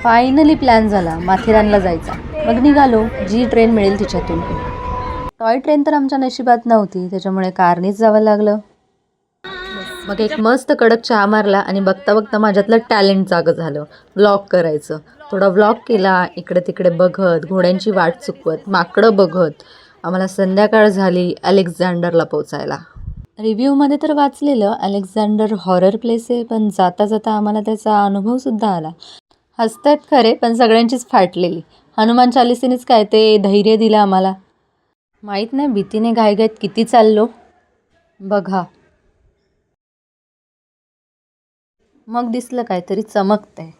Finally plan झाला माथेरानला जायचा. मग निघालो जी ट्रेन मिळेल तिच्यातून. टॉय ट्रेन तर आमच्या नशिबात नव्हती, त्याच्यामुळे कारनेच जावं लागलं. मग एक मस्त कडक चहा मारला आणि बघता बघता माझ्यातलं टॅलेंट जागं झालं व्लॉग करायचं. थोडा व्लॉग केला, इकडे तिकडे बघत, घोड्यांची वाट चुकवत, माकडं बघत. आम्हाला संध्याकाळ झाली अलेक्झांडरला पोचायला. रिव्ह्यूमध्ये तर वाचलेलं अलेक्झांडर हॉरर प्लेस आहे, पण जाता जाता आम्हाला त्याचा अनुभवसुद्धा आला. हसतायत खरे, पण सगळ्यांचीच फाटलेली. हनुमान चालिसेनेच काय ते धैर्य दिलं आम्हाला. माहीत नाही भीतीने घाईघाईत किती चाललो. बघा मग दिसलं काहीतरी चमकतंय.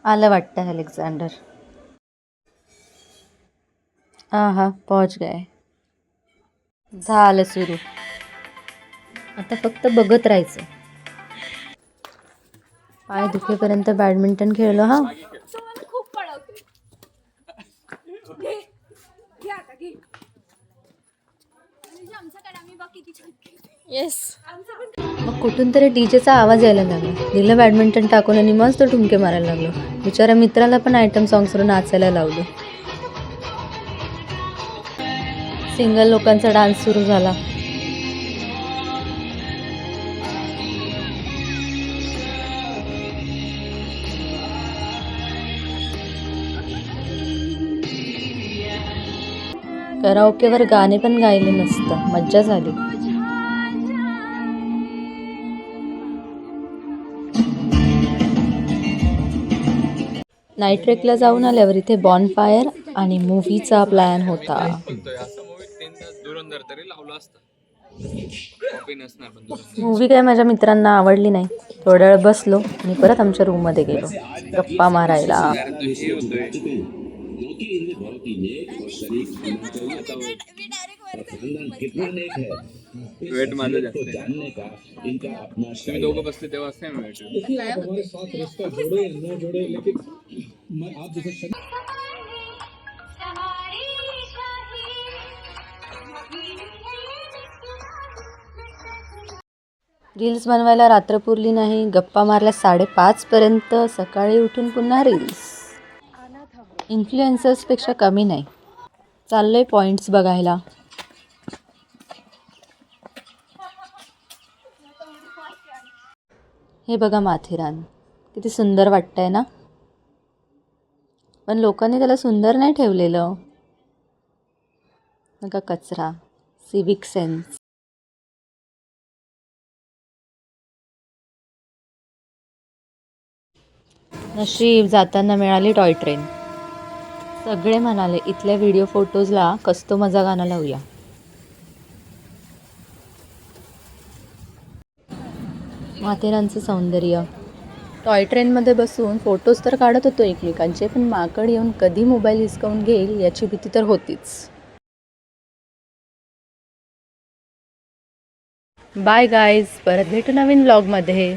आलं वाटतं अलेक्झांडर. आहा पहुंच गए. झालं सुरू. आता फक्त बघत राहायचं. पाय दुखेपर्यंत बॅडमिंटन खेळलो हा. येस. मग कुठून तरी डीजेचा आवाज यायला लागला. दिलं बॅडमिंटन टाकून आणि मस्त ठुमके मारायला लागलो. बिचारा मित्राला पण आयटम सॉंग्सवर नाचायला लावलं. सिंगल लोकांचा डान्स सुरू झाला. कराओकेवर गाणे पण गायले मस्त, मज्जा झाली. नाईट ट्रेकला जाऊन आल्यावर इथे बॉनफायर आणि मूव्हीचा प्लॅन होता. मूव्ही काय माझ्या मित्रांना आवडली नाही. थोड्या वेळ बसलो आणि परत आमच्या रूममध्ये गेलो गप्पा मारायला. वेट माझं जास्त तुम्ही दोघं बसले तेव्हा सेम वेट. रील्स बनवायला रात्र पुरली नाही. गप्पा मारल्या 5:30 पर्यंत. सकाळी उठून पुन्हा रील्स. इन्फ्लुएन्सर्सपेक्षा कमी नाही. चाललंय पॉईंट्स बघायला. हे बघा माथेरान किती सुंदर वाटतंय ना. पण लोकांनी त्याला सुंदर नाही ठेवलेलं. बघा कचरा, सिविक सेन्स. नशीब जाताना मिळाली टॉय ट्रेन. सगळे म्हणाले इथल्या व्हिडिओ फोटोजला कस्तो मजा गाणं लावूया. माथेरानचं सौंदर्य. टॉय ट्रेनमध्ये बसून फोटोज तर काढत होतो एकमेकांचे, पण माकड येऊन कधी मोबाईल हिसकावून घेईल याची भीती तर होतीच. बाय गाईज, परत भेटू नवीन व्लॉगमध्ये.